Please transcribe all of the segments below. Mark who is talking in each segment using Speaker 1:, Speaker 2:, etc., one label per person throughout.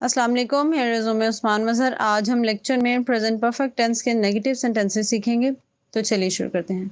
Speaker 1: अस्सलाम वालेकुम, here is Usman Mazhar. आज हम लेक्चर में प्रेजेंट परफेक्ट टेंस के नेगेटिव सेंटेंसेस सीखेंगे। तो चलिए शुरू करते हैं।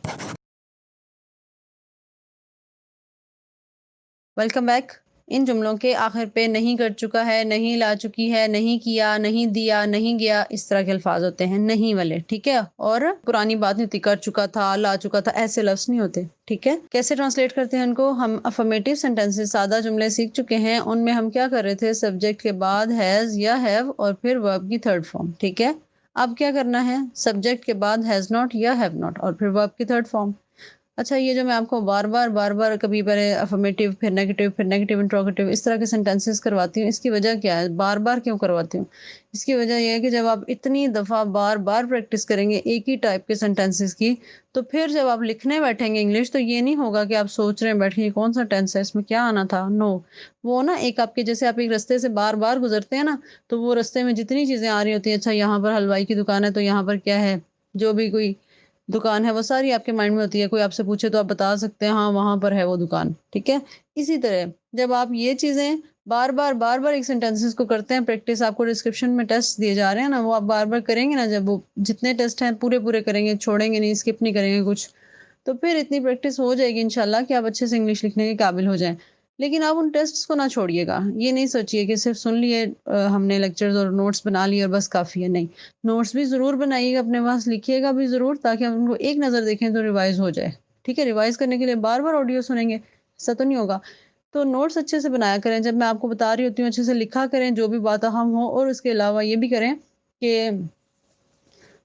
Speaker 1: Welcome back. इन जुमलों के आखिर पे नहीं कर चुका है, नहीं ला चुकी है, नहीं किया, नहीं दिया, नहीं गया, इस तरह के अल्फाज होते हैं नहीं वाले, ठीक है। और पुरानी बात नहीं होती, कर चुका था, ला चुका था, ऐसे लफ्ज नहीं होते, ठीक है। कैसे ट्रांसलेट करते हैं इनको? हम अफर्मेटिव सेंटेंसेस सादा जुमले सीख चुके हैं, उनमें हम क्या कर रहे थे, सब्जेक्ट के बाद हैज या हैव और फिर वर्ब की थर्ड फॉर्म, ठीक है। अब क्या करना है, सब्जेक्ट के बाद हैज नॉट या हैव नॉट और फिर वर्ब की थर्ड फॉर्म। अच्छा, ये जो मैं आपको बार-बार कभी पहले अफ़र्मेटिव फिर नेगेटिव इंट्रोगेटिव इस तरह के सेंटेंसेस करवाती हूँ, इसकी वजह क्या है? बार-बार क्यों करवाती हूँ? इसकी वजह ये है कि जब आप इतनी दफ़ा बार-बार प्रैक्टिस करेंगे एक ही टाइप के सेंटेंसेस की, तो फिर जब आप लिखने बैठेंगे इंग्लिश तो ये नहीं होगा कि आप सोच रहे हैं बैठ के ये कौन-सा टेंस है, इसमें क्या आना था? नो। वो ना एक आपके जैसे आप एक रास्ते से बार-बार गुज़रते हैं ना, तो वो रास्ते में जितनी चीज़ें आ रही होती हैं, अच्छा यहाँ पर हलवाई की दुकान है, तो यहाँ पर क्या है? जो भी कोई दुकान है वो सारी आपके माइंड में होती है, कोई आपसे पूछे तो आप बता सकते हैं हाँ, वहाँ पर है वो दुकान, ठीक है? इसी तरह जब आप ये चीज़ें बार-बार एक सेंटेंसेस को करते हैं प्रैक्टिस, आपको डिस्क्रिप्शन में टेस्ट दिए जा रहे हैं ना, वो आप बार-बार करेंगे ना, जब वो जितने टेस्ट हैं पूरे-पूरे करेंगे, छोड़ेंगे नहीं, स्किप नहीं करेंगे कुछ, तो फिर इतनी प्रैक्टिस हो जाएगी इंशाल्लाह कि आप अच्छे से इंग्लिश लिखने के काबिल हो जाएँ। लेकिन आप उन टेस्ट्स को ना छोड़िएगा। ये नहीं सोचिए कि सिर्फ़ सुन लिए हमने लेक्चर्स और नोट्स बना लिए और बस काफ़ी है, नहीं। नोट्स भी ज़रूर बनाइएगा अपने पास, लिखिएगा भी ज़रूर ताकि हम उनको एक नज़र देखें तो रिवाइज़ हो जाए। ठीक है? रिवाइज़ करने के लिए बार-बार ऑडियो सुनेंगे, ऐसा तो नहीं होगा। तो नोट्स अच्छे से बनाया करें, जब मैं आपको बता रही होती हूँ अच्छे से लिखा करें, जो भी बात अहम हो और उसके अलावा ये भी करें कि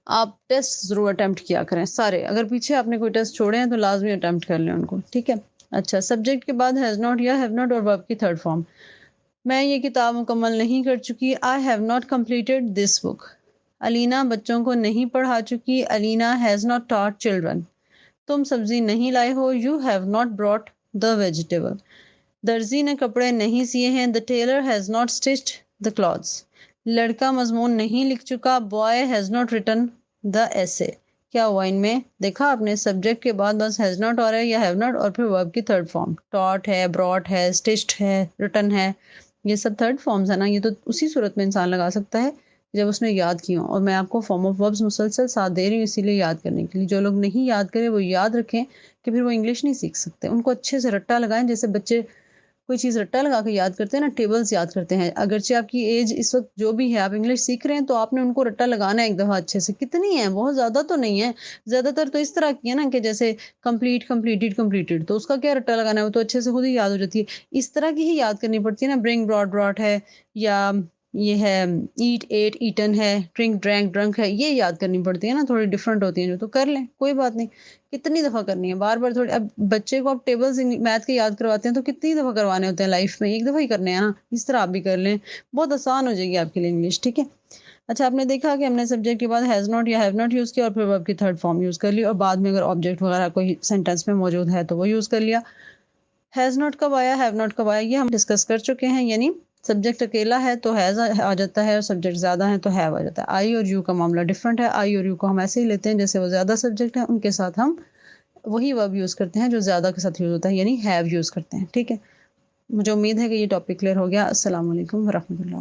Speaker 1: आप टेस्ट ज़रूर अटेम्प्ट किया करें सारे। अगर पीछे आपने कोई टेस्ट छोड़े हैं तो लाज़मी अटेम्प्ट कर लें उनको, ठीक है? अच्छा, सब्जेक्ट के बाद हैज़ नॉट या हैव नॉट और वर्ब की थर्ड फॉर्म। मैं ये किताब मुकम्मल नहीं कर चुकी, I have not completed this book. Alina बच्चों को नहीं पढ़ा चुकी, Alina has not taught children. तुम सब्ज़ी नहीं लाए हो, you have not brought the vegetable. दर्जी ने कपड़े नहीं सिए हैं, the tailor has not stitched the clothes. लड़का मजमून नहीं लिख चुका, boy has not written the essay. क्या हुआ इनमें? देखा आपने, सब्जेक्ट के बाद बस हैज़ नॉट और है या हैव नॉट और फिर वर्ब की थर्ड फॉर्म। टॉट है, ब्रॉट है, स्टिच्ड है, रिटन है, ये सब थर्ड फॉर्म्स है ना, ये तो उसी सूरत में इंसान लगा सकता है जब उसने याद किया हो। और मैं आपको फॉर्म ऑफ वर्ब्स मुसलसल साथ दे रही हूँ इसीलिए याद करने के लिए। जो लोग नहीं याद करें वो याद रखें कि फिर वो इंग्लिश नहीं सीख सकते। उनको अच्छे से रट्टा लगाएं, जैसे बच्चे कोई चीज़ रट्टा लगा के याद करते हैं ना, टेबल्स याद करते हैं। अगरचे आपकी एज इस वक़्त जो भी है, आप इंग्लिश सीख रहे हैं, तो आपने उनको रट्टा लगाना है एक दफ़ा अच्छे से। कितनी है? बहुत ज़्यादा तो नहीं है। ज़्यादातर तो इस तरह की है ना कि जैसे कंप्लीट, कंप्लीटेड, कंप्लीटेड, तो उसका क्या रट्टा लगाना है, वो तो अच्छे से खुद ही याद हो जाती है। इस तरह की ही याद करनी पड़ती है ना, ब्रिंग, ब्रॉट, ब्रॉट है, या ये है ईट, एट, ईटन है, ड्रिंक, ड्रैंक, ड्रंक है, ये याद करनी पड़ती है ना, थोड़ी डिफरेंट होती हैं जो, तो कर लें, कोई बात नहीं। कितनी दफ़ा करनी है? बार-बार थोड़ी। अब बच्चे को आप टेबल्स मैथ के याद करवाते हैं तो कितनी दफ़ा करवाने होते हैं लाइफ में? एक दफ़ा ही करने हैं ना? इस तरह आप भी कर लें, बहुत आसान हो जाएगी आपके लिए इंग्लिश, ठीक है? अच्छा, आपने देखा कि हमने सब्जेक्ट के बाद हैज़ नॉट या हैव नॉट यूज़ किया और फिर वर्ब की थर्ड फॉर्म यूज़ कर ली और बाद में अगर ऑब्जेक्ट वगैरह कोई सेंटेंस में मौजूद है तो वो यूज़ कर लिया। हैज़ नॉट कब आया, हैव नॉट कब आया, ये हम डिस्कस कर चुके हैं। यानी सब्जेक्ट अकेला है तो हैज़ आ जाता है और सब्जेक्ट ज़्यादा है तो हैव आ जाता है। आई और यू का मामला डिफरेंट है। आई और यू को हम ऐसे ही लेते हैं जैसे वो ज़्यादा सब्जेक्ट है, उनके साथ हम वही वर्ब यूज़ करते हैं जो ज़्यादा के साथ यूज़ होता है, यानी हैव यूज़ करते हैं, ठीक है? मुझे उम्मीद है कि ये टॉपिक क्लियर हो गया। अस्सलाम वालेकुम व रहमतुल्लाह।